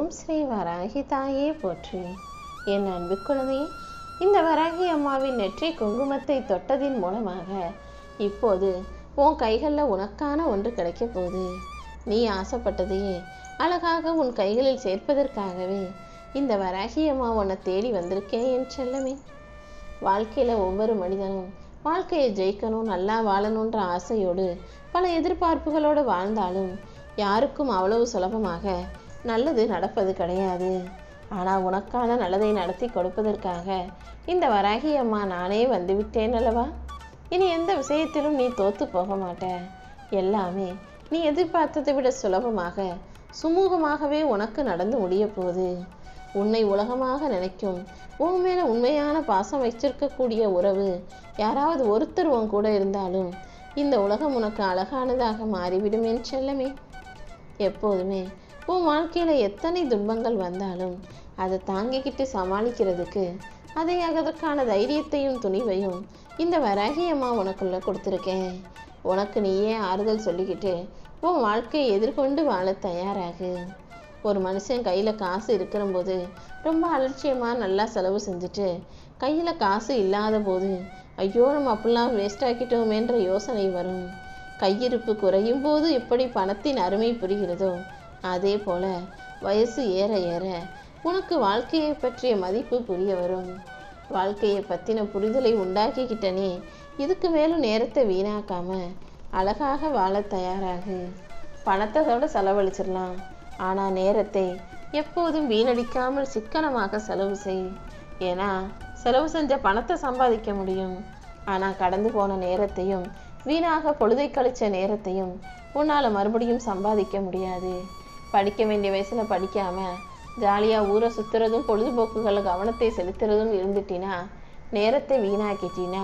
ஓம் ஸ்ரீ வராகி தாயே போற்றி. என் அன்பு குழந்தையே, இந்த வராகி அம்மாவின் நெற்றி குங்குமத்தை தொட்டதின் மூலமாக இப்போது உன் கைகளில் உனக்கான ஒன்று கிடைக்க போகுது. நீ ஆசைப்பட்டதையே அழகாக உன் கைகளில் சேர்ப்பதற்காகவே இந்த வராகி அம்மா உன்னை தேடி வந்திருக்கேன் என் செல்லமே. வாழ்க்கையில் ஒவ்வொரு மனிதனும் வாழ்க்கையை ஜெயிக்கணும், நல்லா வாழணுன்ற ஆசையோடு பல எதிர்பார்ப்புகளோடு வாழ்ந்தாலும் யாருக்கும் அவ்வளவு சுலபமாக நல்லது நடப்பது கிடையாது. ஆனால் உனக்கான நல்லதை நடத்தி கொடுப்பதற்காக இந்த வராகி அம்மா நானே வந்துவிட்டேன் அல்லவா. இனி எந்த விஷயத்திலும் நீ தோத்து போக மாட்ட. எல்லாமே நீ எதிர்பார்த்ததை விட சுலபமாக சுமூகமாகவே உனக்கு நடந்து முடிய போகுது. உன்னை உலகமாக நினைக்கும், உன் மேல உண்மையான பாசம் வச்சிருக்கக்கூடிய உறவு யாராவது ஒருத்தர் உன் கூட இருந்தாலும் இந்த உலகம் உனக்கு அழகானதாக மாறிவிடும் என் செல்லமே. எப்போதுமே உன் வாழ்க்கையில எத்தனை துன்பங்கள் வந்தாலும் அதை தாங்கிக்கிட்டு சமாளிக்கிறதுக்கு அதற்கான தைரியத்தையும் துணிவையும் இந்த வராகி அம்மா உனக்குள்ள கொடுத்துருக்கேன். உனக்கு நீயே ஆறுதல் சொல்லிக்கிட்டு உன் வாழ்க்கையை எதிர்கொண்டு வாழ தயாராகு. ஒரு மனுஷன் கையில் காசு இருக்கிற போது ரொம்ப அலட்சியமாக நல்லா செலவு செஞ்சுட்டு கையில் காசு இல்லாத போது ஐயோ நம்ம அப்படிலாம் வேஸ்ட் ஆக்கிட்டோமேன்ற யோசனை வரும். கையிருப்பு குறையும் போது எப்படி பணத்தின் அருமை புரிகிறதோ அதே போல வயசு ஏற ஏற உனக்கு வாழ்க்கையை பற்றிய மதிப்பு புரிய வரும். வாழ்க்கையை பற்றின புரிதலை உண்டாக்கிக்கிட்டனே, இதுக்கு மேலும் நேரத்தை வீணாக்காம அழகாக வாழ தயாராகு. பணத்தோட செலவழிச்சிடலாம், ஆனால் நேரத்தை எப்போதும் வீணடிக்காமல் சிக்கனமாக செலவு செய். ஏன்னா செலவு செஞ்ச பணத்தை சம்பாதிக்க முடியும், ஆனால் கடந்து போன நேரத்தையும் வீணாக பொழுதை கழிச்ச நேரத்தையும் உன்னால் மறுபடியும் சம்பாதிக்க முடியாது. படிக்க வேண்டிய வயசில் படிக்காமல் ஜாலியாக ஊரை சுற்றுறதும் பொழுதுபோக்குகளை கவனத்தை செலுத்துறதும் இருந்துட்டினா, நேரத்தை வீணாக்கிட்டினா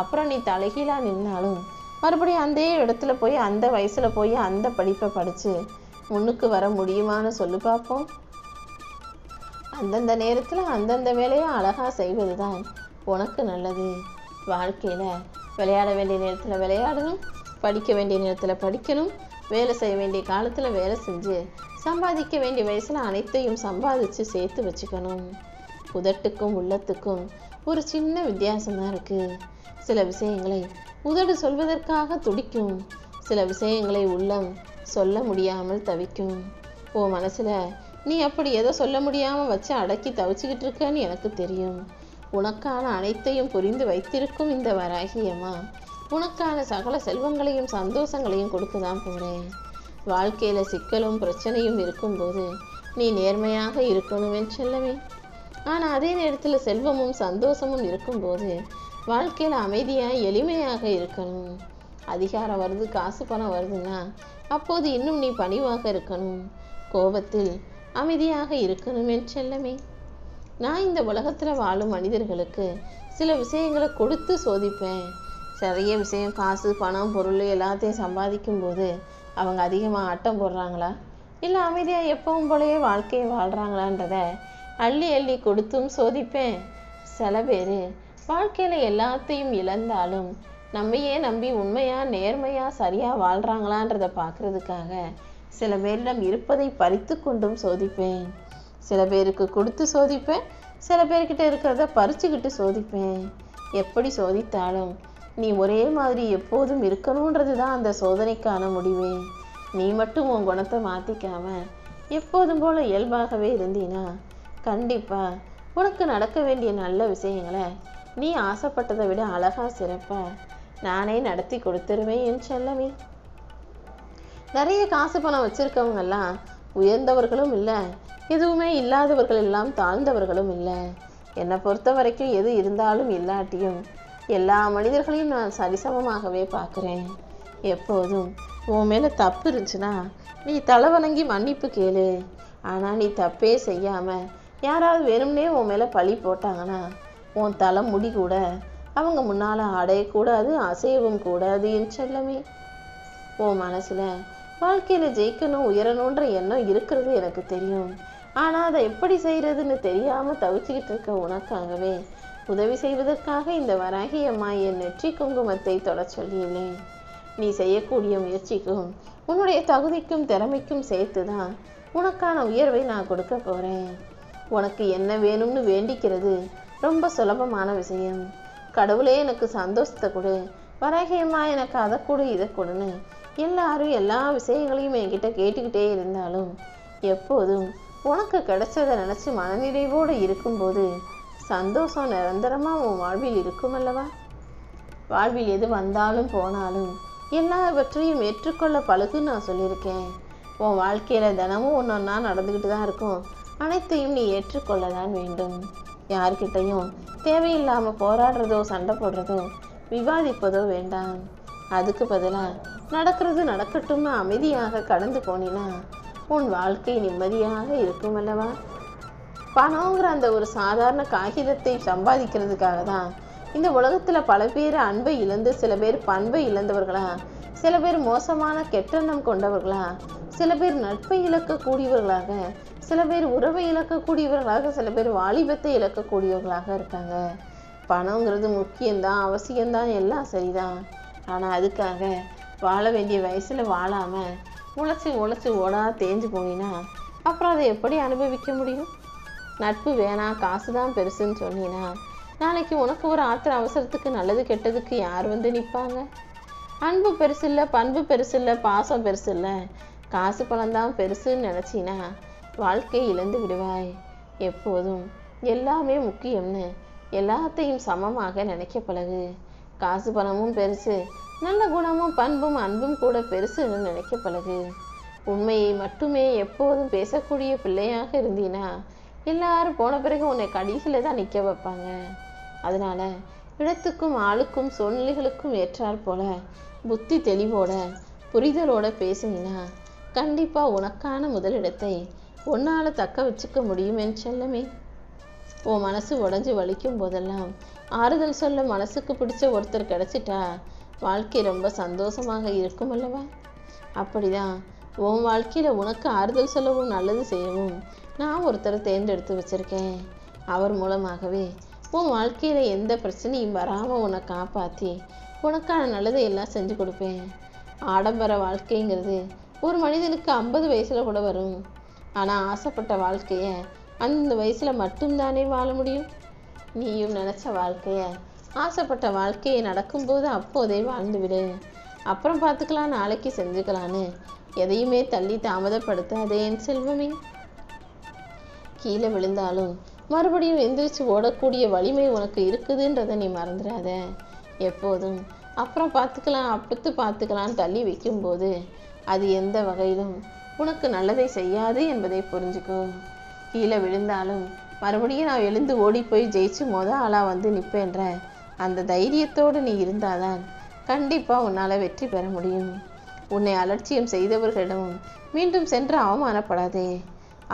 அப்புறம் நீ தலைகீழாக நின்னாலும் மறுபடியும் அந்த இடத்துல போய் அந்த வயசில் போய் அந்த படிப்பை படித்து முன்னுக்கு வர முடியுமான்னு சொல்லி பார்ப்போம். அந்தந்த நேரத்தில் அந்தந்த வேலையை அழகாக செய்வது தான் உனக்கு நல்லது. வாழ்க்கையில் விளையாட வேண்டிய நேரத்தில் விளையாடணும், படிக்க வேண்டிய நேரத்தில் படிக்கணும், வேலை செய்ய வேண்டிய காலத்தில் வேலை செஞ்சு சம்பாதிக்க வேண்டிய வயசில் அனைத்தையும் சம்பாதிச்சு சேர்த்து வச்சுக்கணும். உதட்டுக்கும் உள்ளத்துக்கும் ஒரு சின்ன வித்தியாசம்தான் இருக்குது. சில விஷயங்களை உதடு சொல்வதற்காக துடிக்கும், சில விஷயங்களை உள்ளம் சொல்ல முடியாமல் தவிக்கும். உன் மனசில் நீ அப்படி எதோ சொல்ல முடியாமல் வச்சு அடக்கி தவிச்சுக்கிட்டு இருக்கன்னு எனக்கு தெரியும். உனக்கான அனைத்தையும் புரிந்து வைத்திருக்கும் இந்த வராகி அம்மா உனக்கான சகல செல்வங்களையும் சந்தோஷங்களையும் கொடுக்க தான் போகிறேன். வாழ்க்கையில் சிக்கலும் பிரச்சனையும் இருக்கும்போது நீ நேர்மையாக இருக்கணும் என் செல்லமே. ஆனால் அதே நேரத்தில் செல்வமும் சந்தோஷமும் இருக்கும்போது வாழ்க்கையில் அமைதியாக எளிமையாக இருக்கணும். அதிகாரம் வருது, காசு பணம் வருதுன்னா அப்போது இன்னும் நீ பணிவாக இருக்கணும். கோபத்தில் அமைதியாக இருக்கணும் என் செல்லமே. நான் இந்த உலகத்தில் வாழும் மனிதர்களுக்கு சில விஷயங்களை கொடுத்து சோதிப்பேன். நிறைய விஷயம் காசு பணம் பொருள் எல்லாத்தையும் சம்பாதிக்கும் போது அவங்க அதிகமாக ஆட்டம் போடுறாங்களா, இல்லை அமைதியாக எப்பவும் போலயே வாழ்க்கையை வாழ்கிறாங்களான்றத அள்ளி அள்ளி கொடுத்தும் சோதிப்பேன். சில பேர் வாழ்க்கையில் எல்லாத்தையும் இழந்தாலும் நம்மையே நம்பி உண்மையாக நேர்மையாக சரியாக வாழ்கிறாங்களான்றதை பார்க்குறதுக்காக சில பேரிடம் இருப்பதை பறித்து கொண்டும் சோதிப்பேன். சில பேருக்கு கொடுத்து சோதிப்பேன், சில பேர்கிட்ட இருக்கிறத பறிச்சுக்கிட்டு சோதிப்பேன். எப்படி சோதித்தாலும் நீ ஒரே மாதிரி எப்போதும் இருக்கணுன்றது தான் அந்த சோதனைக்கான முடிவே. நீ மட்டும் உன் குணத்தை மாற்றிக்காம எப்போதும் போல இயல்பாகவே இருந்தீனா கண்டிப்பாக உனக்கு நடக்க வேண்டிய நல்ல விஷயங்களை நீ ஆசைப்பட்டதை விட அழகாக சிறப்பாக நானே நடத்தி கொடுத்துருவேன் என் செல்லமே. நிறைய காசு பணம் வச்சுருக்கவங்கெல்லாம் உயர்ந்தவர்களும் இல்லை, எதுவுமே இல்லாதவர்கள் எல்லாம் தாழ்ந்தவர்களும் இல்லை. என்னை பொறுத்த வரைக்கும் எது இருந்தாலும் இல்லாட்டியும் எல்லா மனிதர்களையும் நான் சரிசமமாகவே பார்க்குறேன். எப்போதும் உன் மேலே தப்பு இருந்துச்சுன்னா நீ தலை வணங்கி மன்னிப்பு கேளு. ஆனால் நீ தப்பே செய்யாமல் யாராவது வேணும்னே உன் மேலே பழி போட்டாங்கன்னா உன் தலை முடி கூட அவங்க முன்னால் அடையக்கூடாது, அசையவும் கூடாது என் செல்லமே. உன் மனசில் வாழ்க்கையில் ஜெயிக்கணும் உயரணுன்ற எண்ணம் இருக்கிறது எனக்கு தெரியும். ஆனால் அதை எப்படி செய்கிறதுன்னு தெரியாமல் தவிச்சுக்கிட்டு இருக்க உனக்காகவே உதவி செய்வதற்காக இந்த வராகி அம்மா என் நெற்றி குங்குமத்தை தொட சொல்லியுள்ளேன். நீ செய்யக்கூடிய முயற்சிக்கும் உன்னுடைய தகுதிக்கும் திறமைக்கும் சேர்த்து தான் உனக்கான உயர்வை நான் கொடுக்க போகிறேன். உனக்கு என்ன வேணும்னு வேண்டிக்கிறது ரொம்ப சுலபமான விஷயம். கடவுளே எனக்கு சந்தோஷத்தை கொடு, வராகியம்மா எனக்கு அதை கொடு இதை கொடுன்னு எல்லாரும் எல்லா விஷயங்களையும் என்கிட்ட கேட்டுக்கிட்டே இருந்தாலும் எப்போதும் உனக்கு கிடைச்சதை நினச்சி மனநிறைவோடு இருக்கும்போது சந்தோஷம் நிரந்தரமாக உன் வாழ்வில் இருக்கும் அல்லவா? வாழ்வில் எது வந்தாலும் போனாலும் எல்லாவற்றையும் ஏற்றுக்கொள்ள பழகுன்னு நான் சொல்லியிருக்கேன். உன் வாழ்க்கையில் தினமும் ஒன்றொன்னா நடந்துக்கிட்டு தான் இருக்கும். அனைத்தையும் நீ ஏற்றுக்கொள்ள தான் வேண்டும். யார்கிட்டையும் தேவையில்லாமல் போராடுறதோ சண்டை போடுறதோ விவாதிப்பதோ வேண்டாம். அதுக்கு பதிலாக நடக்கிறது நடக்கட்டும்னு அமைதியாக கடந்து போனினா உன் வாழ்க்கை நிம்மதியாக இருக்கும் அல்லவா? பணங்கிற அந்த ஒரு சாதாரண காகிதத்தை சம்பாதிக்கிறதுக்காக தான் இந்த உலகத்தில் பல பேர் அன்பை இழந்து, சில பேர் பண்பை இழந்தவர்களா, சில பேர் மோசமான கெட்டெண்ணம் கொண்டவர்களா, சில பேர் நட்பை இழக்கக்கூடியவர்களாக, சில பேர் உறவை இழக்கக்கூடியவர்களாக, சில பேர் வாலிபத்தை இழக்கக்கூடியவர்களாக இருக்காங்க. பணங்கிறது முக்கியம்தான், அவசியம்தான், எல்லாம் சரிதான். ஆனால் அதுக்காக வாழ வேண்டிய வயசில் வாழாமல் உழைச்சி ஓடா தேஞ்சு போனீங்கன்னா அப்புறம் அதை எப்படி அனுபவிக்க முடியும்? நட்பு வேணாம், காசு தான் பெருசுன்னு சொன்னீங்கன்னா நாளைக்கு உனக்கு ஒரு ஆத்திர அவசரத்துக்கு நல்லது கெட்டதுக்கு யார் வந்து நிற்பாங்க? அன்பு பெருசு இல்லை, பண்பு பெருசு இல்லை, பாசம் பெருசு இல்லை, காசு பணம்தான் பெருசுன்னு நினச்சின்னா வாழ்க்கை இழந்து விடுவாய். எப்போதும் எல்லாமே முக்கியம்னு எல்லாத்தையும் சமமாக நினைக்க பழகு. காசு பணமும் பெருசு, நல்ல குணமும் பண்பும் அன்பும் கூட பெருசுன்னு நினைக்க பழகு. உண்மையை மட்டுமே எப்போதும் பேசக்கூடிய பிள்ளையாக இருந்தீன்னா எல்லாரும் போன பிறகு உன்னை கடைசியில் தான் நிற்க வைப்பாங்க. அதனால இடத்துக்கும் ஆளுக்கும் சூழ்நிலைகளுக்கும் ஏற்றாற் போல புத்தி தெளிவோட புரிதலோட பேசினா கண்டிப்பாக உனக்கான முதலிடத்தை உன்னால் தக்க வச்சுக்க முடியும் என் செல்லமே. உன் மனசு உடஞ்சி வலிக்கும் போதெல்லாம் ஆறுதல் சொல்ல மனசுக்கு பிடிச்ச ஒருத்தர் கிடைச்சிட்டா வாழ்க்கை ரொம்ப சந்தோஷமாக இருக்கும் அல்லவா? அப்படிதான் உன் வாழ்க்கையில் உனக்கு ஆறுதல் சொல்லவும் நல்லது செய்யவும் நான் ஒருத்தரை தேர்ந்தெடுத்து வச்சுருக்கேன். அவர் மூலமாகவே உன் வாழ்க்கையில் எந்த பிரச்சனையும் வராமல் உன்னை காப்பாற்றி உனக்கான நல்லதை எல்லாம் செஞ்சு கொடுப்பேன். ஆடம்பர வாழ்க்கைங்கிறது ஒரு மனிதனுக்கு 50 வயசில் கூட வரும். ஆனால் ஆசைப்பட்ட வாழ்க்கையை அந்த வயசில் மட்டும்தானே வாழ முடியும். நீயும் நினச்ச வாழ்க்கையை, ஆசைப்பட்ட வாழ்க்கையை நடக்கும்போது அப்போதே வாழ்ந்துவிடு. அப்புறம் பார்த்துக்கலாம், நாளைக்கு செஞ்சுக்கலான்னு எதையுமே தள்ளி தாமதப்படுத்தாதே என் செல்வமே. கீழே விழுந்தாலும் மறுபடியும் எந்திரிச்சு ஓடக்கூடிய வலிமை உனக்கு இருக்குதுன்றதை நீ மறந்துடாத. எப்போதும் அப்புறம் பார்த்துக்கலாம், அப்பத்து பார்த்துக்கலான்னு தள்ளி வைக்கும்போது அது எந்த வகையிலும் உனக்கு நல்லதை செய்யாது என்பதை புரிஞ்சுக்கோ. கீழே விழுந்தாலும் மறுபடியும் நான் எழுந்து ஓடி போய் ஜெயிச்சு ஆளாக வந்து நிற்பேன்ற அந்த தைரியத்தோடு நீ இருந்தாதான் கண்டிப்பாக உன்னால் வெற்றி பெற முடியும். உன்னை அலட்சியம் செய்தவர்களிடமும் மீண்டும் சென்று அவமானப்படாதே.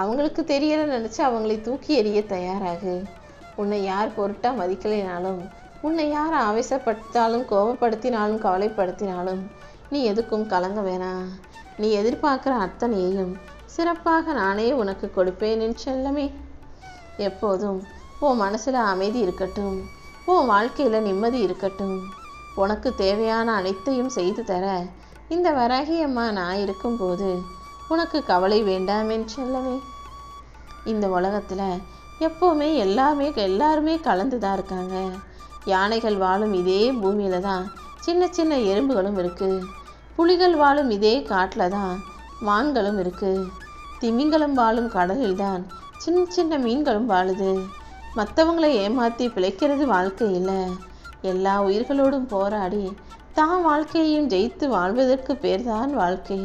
அவங்களுக்கு தெரியல நினச்சி அவங்களை தூக்கி எறிய தயாராகு. உன்னை யார் பொருட்டா மதிக்கலைனாலும், உன்னை யார் ஆவேசப்படுத்தாலும், கோபப்படுத்தினாலும், கவலைப்படுத்தினாலும் நீ எதுக்கும் கலங்க வேணாம். நீ எதிர்பார்க்குற அத்தனையையும் சிறப்பாக நானே உனக்கு கொடுப்பேன் என் செல்லமே. எப்போதும் உன் மனசில் அமைதி இருக்கட்டும், உன் வாழ்க்கையில் நிம்மதி இருக்கட்டும். உனக்கு தேவையான அனைத்தையும் செய்து தர இந்த வராகியம்மா நான் இருக்கும்போது உனக்கு கவலை வேண்டாம் என் செல்லமே. இந்த உலகத்தில் எப்போவுமே எல்லாருமே கலந்து தான் இருக்காங்க. யானைகள் வாழும் இதே பூமியில் தான் சின்ன சின்ன எறும்புகளும் இருக்குது. புலிகள் வாழும் இதே காட்டில் தான் மான்களும் இருக்குது. திமிங்கலம் வாழும் கடலில் தான் சின்ன சின்ன மீன்களும் வாழுது. மற்றவங்களை ஏமாற்றி பிழைக்கிறது வாழ்க்கை இல்லை. எல்லா உயிர்களோடும் போராடி தான் வாழ்க்கையையும் ஜெயித்து வாழ்வதற்கு பேர் தான் வாழ்க்கை.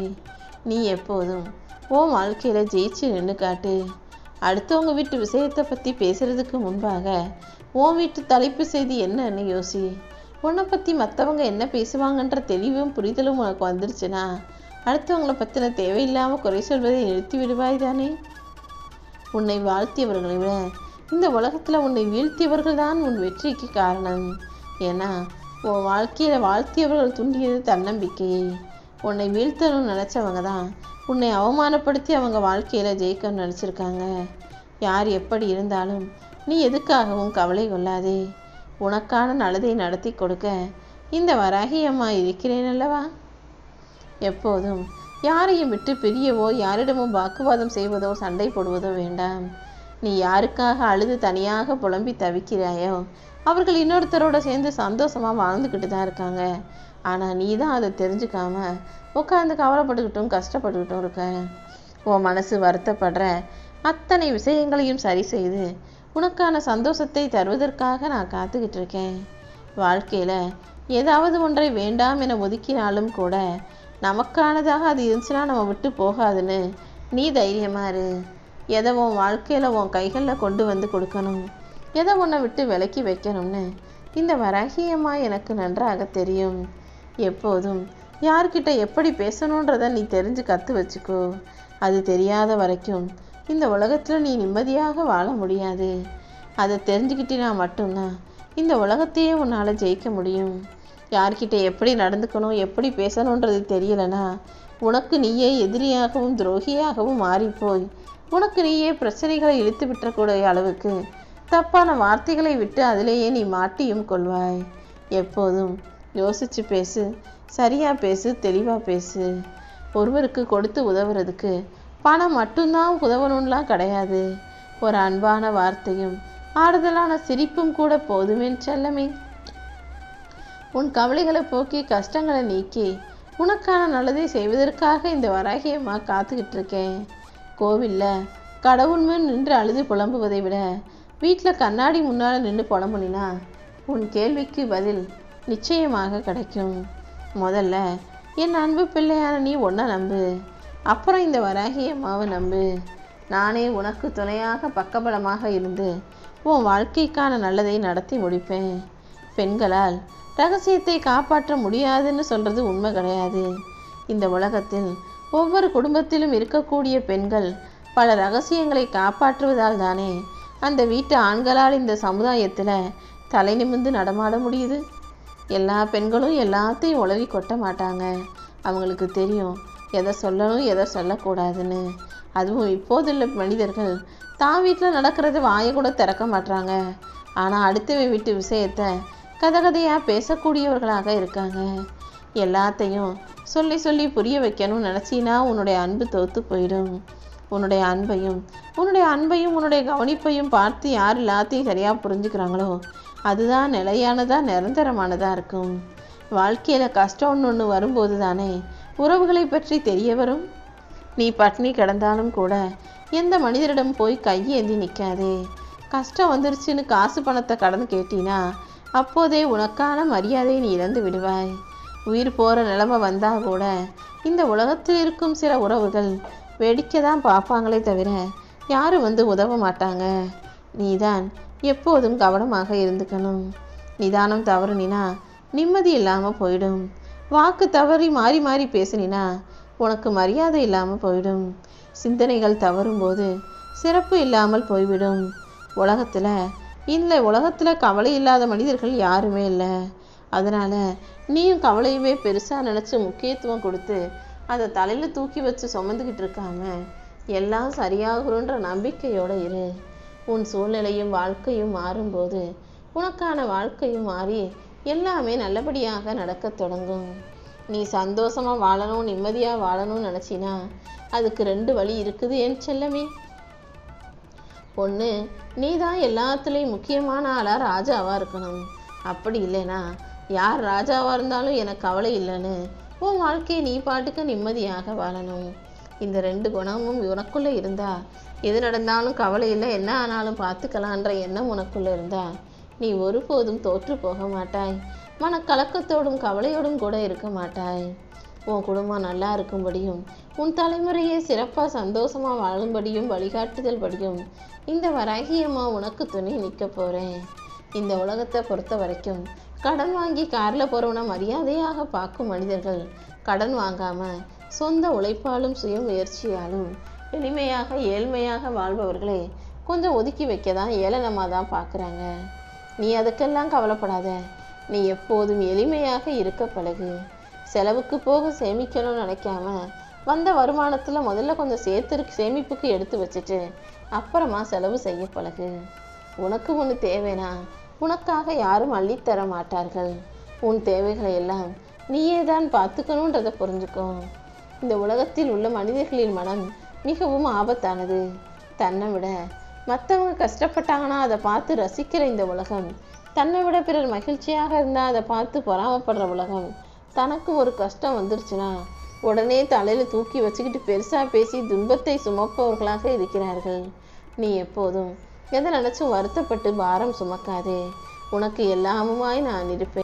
நீ எப்போதும் உன் வாழ்க்கையில் ஜெயிச்சு நின்று காட்டு. அடுத்தவங்க வீட்டு விஷயத்தை பற்றி பேசுகிறதுக்கு முன்பாக உன் வீட்டு தலைப்பு செய்தி என்னன்னு யோசி. உன்னை பற்றி மற்றவங்க என்ன பேசுவாங்கன்ற தெளிவும் புரிதலும் உனக்கு வந்துருச்சுன்னா அடுத்தவங்களை பற்றின தேவையில்லாமல் குறை சொல்வதை நிறுத்தி விடுவாய் தானே. உன்னை வாழ்த்தியவர்களை விட இந்த உலகத்தில் உன்னை வீழ்த்தியவர்கள் தான் உன் வெற்றிக்கு காரணம். ஏன்னா உன் வாழ்க்கையில் வாழ்த்தியவர்கள் துண்டியது தன்னம்பிக்கையை. உன்னை வீழ்த்தணும்னு நினச்சவங்க தான் உன்னை அவமானப்படுத்தி அவங்க வாழ்க்கையில் ஜெயிக்கணும்னு நினச்சிருக்காங்க. யார் எப்படி இருந்தாலும் நீ எதுக்காகவும் கவலை கொள்ளாதே. உனக்கான நல்லதை நடத்தி கொடுக்க இந்த வராகியம்மா இருக்கிறேன் அல்லவா. எப்போதும் யாரையும் விட்டு பிரியவோ யாரிடமும் வாக்குவாதம் செய்வதோ சண்டை போடுவதோ வேண்டாம். நீ யாருக்காக அழுது தனியாக புலம்பி தவிக்கிறாயோ அவர்கள் இன்னொருத்தரோட சேர்ந்து சந்தோஷமாக வாழ்ந்துக்கிட்டு தான் இருக்காங்க. ஆனால் நீ தான் அதை தெரிஞ்சுக்காம உட்காந்து கவலைப்பட்டுக்கிட்டும் கஷ்டப்பட்டுக்கிட்டும் இருக்க. உன் மனசு வருத்தப்படுற அத்தனை விஷயங்களையும் சரி செய்து உனக்கான சந்தோஷத்தை தருவதற்காக நான் காத்துக்கிட்டு இருக்கேன். வாழ்க்கையில் ஏதாவது ஒன்றை வேண்டாம் என ஒதுக்கினாலும் கூட நமக்கானதாக அது இருந்துச்சுன்னா நம்ம விட்டு போகாதுன்னு நீ தைரியமாக இரு. எதை உன் வாழ்க்கையில் உன் கைகளில் கொண்டு வந்து கொடுக்கணும், எதை உன்னை விட்டு விலக்கி வைக்கணும்னு இந்த வராகியம்மா எனக்கு நன்றாக தெரியும். எப்போதும் யார்கிட்ட எப்படி பேசணுன்றதை நீ தெரிஞ்சு கற்று வச்சுக்கோ. அது தெரியாத வரைக்கும் இந்த உலகத்தில் நீ நிம்மதியாக வாழ முடியாது. அதை தெரிஞ்சுக்கிட்டினா மட்டும்தான் இந்த உலகத்தையே உன்னால் ஜெயிக்க முடியும். யார்கிட்ட எப்படி நடந்துக்கணும் எப்படி பேசணுன்றது தெரியலைன்னா உனக்கு நீயே எதிரியாகவும் துரோகியாகவும் மாறிப்போய் உனக்கு நீயே பிரச்சனைகளை இழுத்து விட்டக்கூடிய அளவுக்கு தப்பான வார்த்தைகளை விட்டு அதிலேயே நீ மாட்டியும் கொள்வாய். எப்போதும் யோசிச்சு பேசு, சரியா பேசு, தெளிவாக பேசு. ஒருவருக்கு கொடுத்து உதவுறதுக்கு பணம் மட்டும்தான் உதவணும்லாம் கிடையாது. ஒரு அன்பான வார்த்தையும் ஆறுதலான சிரிப்பும் கூட போதுமே செல்லமே. உன் கவலைகளை போக்கி கஷ்டங்களை நீக்கி உனக்கான நல்லதை செய்வதற்காக இந்த வராகியம்மா காத்துக்கிட்டு இருக்கேன். கோவிலில் கடவுள் முன் நின்று அழுது புலம்புவதை விட வீட்டில் கண்ணாடி முன்னால் நின்று புலம்புனா உன் கேள்விக்கு பதில் நிச்சயமாக கிடைக்கும். முதல்ல என் அன்பு பிள்ளையான நீ ஒன்றை நம்பு, அப்புறம் இந்த வராகியம்மாவை நம்பு. நானே உனக்கு துணையாக பக்கபலமாக இருந்து உன் வாழ்க்கைக்கான நல்லதை நடத்தி முடிப்பேன். பெண்களால் ரகசியத்தை காப்பாற்ற முடியாதுன்னு சொல்கிறது உண்மை கிடையாது. இந்த உலகத்தில் ஒவ்வொரு குடும்பத்திலும் இருக்கக்கூடிய பெண்கள் பல ரகசியங்களை காப்பாற்றுவதால் தானே அந்த வீட்டு ஆண்களால் இந்த சமுதாயத்தில் தலை நிமிர்ந்து நடமாட முடியுது. எல்லா பெண்களும் எல்லாத்தையும் உளறி கொட்ட மாட்டாங்க. அவங்களுக்கு தெரியும் எதை சொல்லணும் எதை சொல்லக்கூடாதுன்னு. அதுவும் இப்போதுள்ள மனிதர்கள் தான் வீட்டில் நடக்கிறது வாயை கூட திறக்க மாட்டாங்க. ஆனால் அடுத்தவன் வீட்டு விஷயத்தை கதையாக பேசக்கூடியவர்களாக இருக்காங்க. எல்லாத்தையும் சொல்லி சொல்லி புரிய வைக்கணும்னு நினச்சின்னா உன்னுடைய அன்பு தோற்று போயிடும். உன்னுடைய அன்பையும் உன்னுடைய கவனிப்பையும் பார்த்து யார் எல்லாத்தையும் சரியாக புரிஞ்சுக்கிறாங்களோ அதுதான் நிலையானதாக நிரந்தரமானதாக இருக்கும். வாழ்க்கையில் கஷ்டம்னு ஒன்று வரும்போது தானே உறவுகளை பற்றி தெரிய வரும். நீ பட்னி கிடந்தாலும் கூட எந்த மனிதரிடம் போய் கையேந்தி நிற்காதே. கஷ்டம் வந்துருச்சுன்னு காசு பணத்தை கடன் கேட்டினா அப்போதே உனக்கான மரியாதையை நீ இழந்து விடுவாய். உயிர் போகிற நிலைமை வந்தால் கூட இந்த உலகத்தில் இருக்கும் சில உறவுகள் வேடிக்கை தான் பார்ப்பாங்களே தவிர யாரும் வந்து உதவ மாட்டாங்க. நீதான் எப்போதும் கவனமாக இருந்துக்கணும். நிதானம் தவறுனினா நிம்மதி இல்லாமல் போயிடும். வாக்கு தவறி மாறி மாறி பேசினா உனக்கு மரியாதை இல்லாமல் போயிடும். சிந்தனைகள் தவறும்போது சிறப்பு இல்லாமல் போய்விடும். உலகத்தில் கவலை இல்லாத மனிதர்கள் யாருமே இல்லை. அதனால் நீயும் கவலையுமே பெருசாக நினச்சி முக்கியத்துவம் கொடுத்து அதை தலையில் தூக்கி வச்சு சுமந்துக்கிட்டு இருக்காம எல்லாம் சரியாகுன்ற நம்பிக்கையோடு இரு. உன் சூழ்நிலையும் வாழ்க்கையும் மாறும்போது உனக்கான வாழ்க்கையும் மாறி எல்லாமே நல்லபடியாக நடக்க தொடங்கும். நீ சந்தோஷமாக வாழணும் நிம்மதியாக வாழணும்னு நினச்சினா அதுக்கு 2 வழி இருக்குது என் செல்லமே. ஒன்று, நீ தான் எல்லாத்துலேயும் முக்கியமான ஆளாக ராஜாவாக இருக்கணும். அப்படி இல்லைனா யார் ராஜாவாக இருந்தாலும் எனக்கு கவலை இல்லைன்னு உன் வாழ்க்கையை நீ பாட்டுக்கு நிம்மதியாக வாழணும். இந்த 2 குணமும் உனக்குள்ளே இருந்தா எது நடந்தாலும் கவலை இல்லை, என்ன ஆனாலும் பார்த்துக்கலான்ற எண்ணம் உனக்குள்ளே இருந்தா நீ ஒருபோதும் தோற்று போக மாட்டாய். மனக்கலக்கத்தோடும் கவலையோடும் கூட இருக்க மாட்டாய். உன் குடும்பம் நல்லா இருக்கும்படியும் உன் தலைமுறையே சிறப்பாக சந்தோஷமாக வாழும்படியும் வழிகாட்டுதல் படியும் இந்த வராகியம்மா உனக்கு துணை நிற்க போகிறேன். இந்த உலகத்தை பொறுத்த வரைக்கும் கடன் வாங்கி காரில் போகிறவனை மரியாதையாக பார்க்கும் மனிதர்கள் கடன் வாங்காமல் சொந்த உழைப்பாலும் சுய முயற்சியாலும் எளிமையாக ஏழ்மையாக வாழ்பவர்களே கொஞ்சம் ஒதுக்கி வைக்க தான் ஏளனமாக தான் பார்க்குறாங்க. நீ அதுக்கெல்லாம் கவலைப்படாத. நீ எப்போதும் எளிமையாக இருக்க பழகு. செலவுக்கு போக சேமிக்கணும்னு நினைக்காம வந்த வருமானத்தில் முதல்ல கொஞ்சம் சேமிப்புக்கு எடுத்து வச்சுட்டு அப்புறமா செலவு செய்ய பழகு. உனக்கு ஒன்று தேவைனா உனக்காக யாரும் அள்ளித்தர மாட்டார்கள். உன் தேவைகளை எல்லாம் நீயே தான் பார்த்துக்கணுன்றதை புரிஞ்சுக்கோ. இந்த உலகத்தில் உள்ள மனிதர்களின் மனம் மிகவும் ஆபத்தானது. தன்னை விட மற்றவங்க கஷ்டப்பட்டாங்கன்னா அதை பார்த்து ரசிக்கிற இந்த உலகம், தன்னை விட பிறர் மகிழ்ச்சியாக இருந்தால் அதை பார்த்து பொறாமப்படுற உலகம், தனக்கு ஒரு கஷ்டம் வந்துருச்சுன்னா உடனே தலையில தூக்கி வச்சுக்கிட்டு பெருசா பேசி துன்பத்தை சுமப்பவர்களாக இருக்கிறார்கள். நீ எப்போதும் எதை நினைச்சும் வருத்தப்பட்டு பாரம் சுமக்காதே. உனக்கு எல்லாமுமாய் நான் இருப்பேன்.